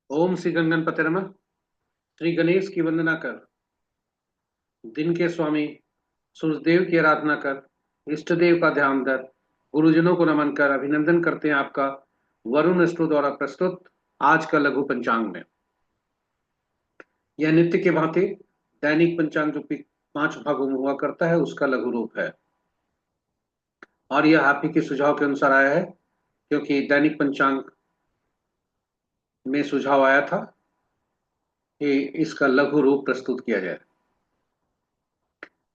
ओम श्री गणपति नमः। श्री गणेश की वंदना कर, दिन के स्वामी सूर्यदेव की आराधना कर, इष्ट देव का ध्यान कर, गुरुजनों को नमन कर अभिनंदन करते हैं आपका वरुण स्टू द्वारा प्रस्तुत आज का लघु पंचांग में। यह नित्य के भांति दैनिक पंचांग जो कि 5 भागों में हुआ करता है उसका लघु रूप है, और यह आप ही के सुझाव के अनुसार आया है, क्योंकि दैनिक पंचांग में सुझाव आया था कि इसका लघु रूप प्रस्तुत किया जाए।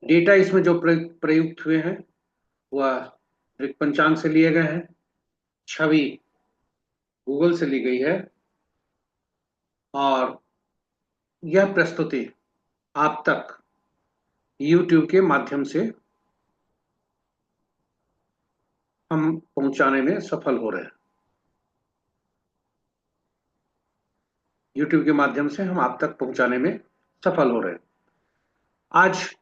डेटा इसमें जो प्रयुक्त हुए हैं वह ऋक पंचांग से लिए गए हैं, छवि गूगल से ली गई है, और यह प्रस्तुति आप तक YouTube के माध्यम से हम पहुंचाने में सफल हो रहे हैं। YouTube के माध्यम से हम आप तक पहुंचाने में सफल हो रहे हैं। आज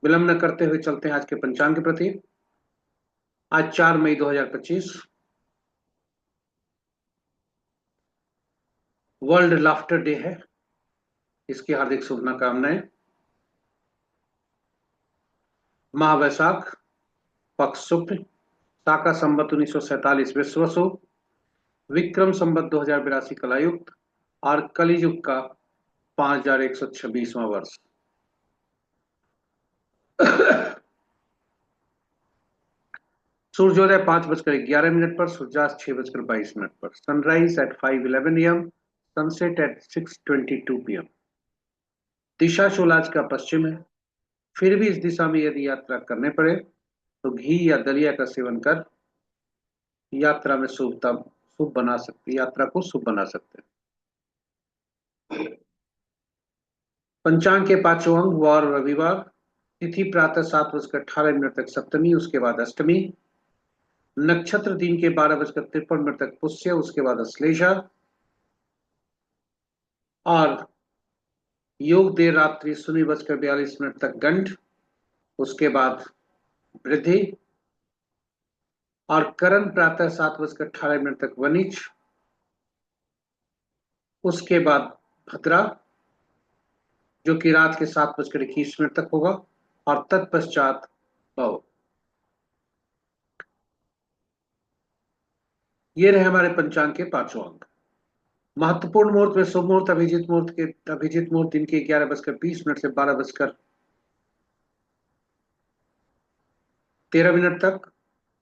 विलंब न करते हुए चलते हैं आज के पंचांग के प्रति। आज 4 मई 2025 वर्ल्ड लाफ्टर डे है। इसकी हार्दिक शुभकामनाएं। माह वैशाख, पक्ष शुक्ल, शाका संवत 1947 विश्वसु, विक्रम संवत 2082 कलायुक्त, और कलियुग का 5126वां वर्ष। सूर्योदय 5:11 पर, सूर्यास्त 6:22 पर, sunrise at 5:11 AM, sunset at 6:22 PM। दिशा शूलाज का पश्चिम है। फिर भी इस दिशा में यदि यात्रा करने पड़े तो घी या दलिया का सेवन कर यात्रा में शुभ बना सकते, यात्रा को शुभ बना सकते हैं। पंचांग के पांचों अंग वार रविवार, तिथि प्रातः 7:18 तक सप्तमी, उसके बाद अष्टमी, नक्षत्र दिन के 12:53 तक पुष्य, उसके बाद अश्लेषा, और योग देर रात्रि 0:42 तक गंड, उसके बाद वृद्धि, और करण प्रातः 7:18 तक वनिज, उसके बाद भद्रा जो कि रात के 7:21 तक होगा, और तत्पश्चात भव। ये रहे हमारे पंचांग के पांचों अंक। महत्वपूर्ण मुहूर्त में शुभ मुहूर्त अभिजीत मुहूर्त दिन के 11:20 से 12:13 तक,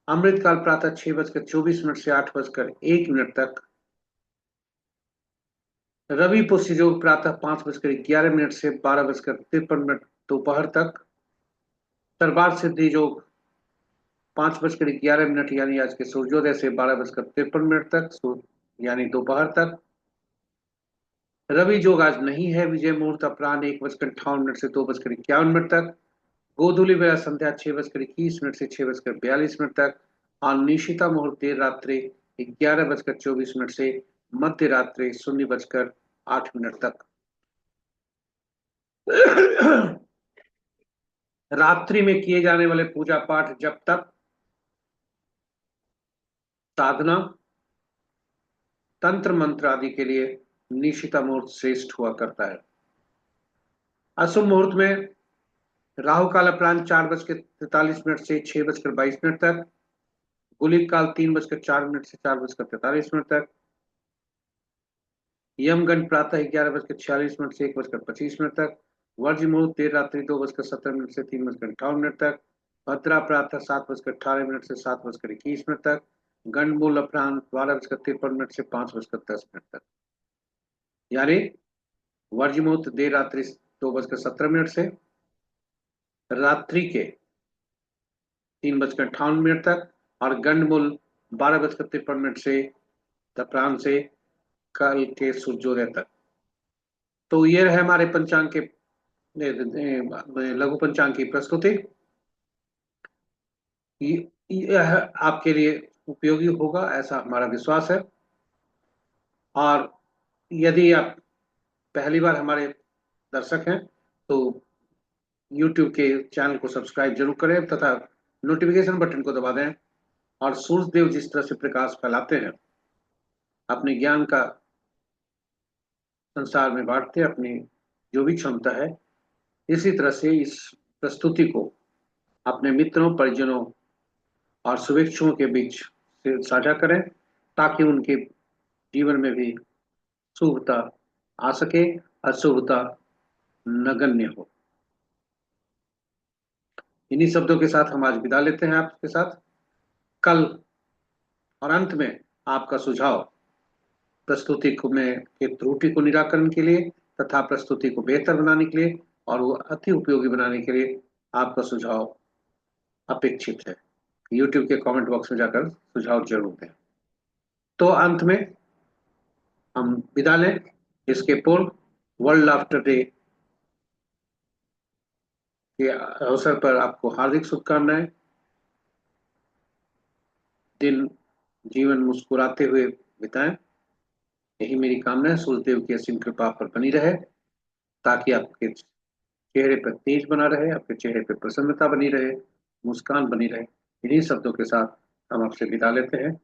अमृतकाल प्रातः 6:24 से 8:01 तक, रवि पुष्य योग प्रातः 5:11 से 12:53 दोपहर तक, दरबार सिद्धि योग 5:11 यानी आज के सूर्योदय से 12:53 तक, यानी दोपहर तक। रवि योग आज नहीं है। विजय मुहूर्त अपराह्न 1:58 से 2:51 तक, गोधूली बेला संध्या 6:21 से 6:42 तक, और निशिता मुहूर्त देर रात्रि 11:24 से मध्य रात्रि 0:08 तक। रात्रि में किए जाने वाले पूजा पाठ, जब तक, साधना, तंत्र मंत्र आदि के लिए निशिता मुहूर्त श्रेष्ठ हुआ करता है। अशुभ मुहूर्त में राहु काल अपराह्न 4:43 से 6:22 तक, गुलिक काल 3:04 से 4:43 तक, यमगंड प्रातः 11:46 से 1:25 तक, वर्ज मुहूर्त देर रात्रि 2:17 से 3:58 तक, भद्रा प्रातः 7:18 से 7:21 तक, गंड मूल अपराह्न 12:53 से 5:10 तक। यानी वर्ज मुहूर्त देर रात्रि 2:17 से रात्रि के 3:58 तक, और गंडमूल 12:53 से अपराह्न से कल के सूर्योदय तक। तो ये रहे हमारे पंचांग के लघु पंचांग की प्रस्तुति। यह आपके लिए उपयोगी होगा ऐसा हमारा विश्वास है, और यदि आप पहली बार हमारे दर्शक हैं तो YouTube के चैनल को सब्सक्राइब जरूर करें तथा नोटिफिकेशन बटन को दबा दें। और सूर्य देव जिस तरह से प्रकाश फैलाते हैं, अपने ज्ञान का संसार में बांटते हैं अपनी जो भी क्षमता है। इसी तरह से इस प्रस्तुति को अपने मित्रों, परिजनों और शुभेच्छुओं के बीच से साझा करें, ताकि उनके जीवन में भी शुभता आ सके, अशुभता नगण्य हो। इन्हीं शब्दों के साथ हम आज विदा लेते हैं आपके साथ। कल और अंत में आपका सुझाव प्रस्तुति को में के त्रुटि को निराकरण के लिए तथा प्रस्तुति को बेहतर बनाने के लिए और वो अति उपयोगी बनाने के लिए आपका सुझाव अपेक्षित है। YouTube के कमेंट बॉक्स में जाकर सुझाव जरूर दें। तो अंत में हम विदा लें। इसके पूर्व वर्ल्ड लाफ्टर डे के अवसर पर आपको हार्दिक शुभकामनाएं। दिन जीवन मुस्कुराते हुए बिताएं, यही मेरी कामना है। सूर्यदेव की असीम कृपा पर बनी रहे, ताकि आपके चेहरे पर तेज बना रहे, आपके चेहरे पर प्रसन्नता बनी रहे, मुस्कान बनी रहे। इन्हीं शब्दों के साथ हम आपसे विदा लेते हैं।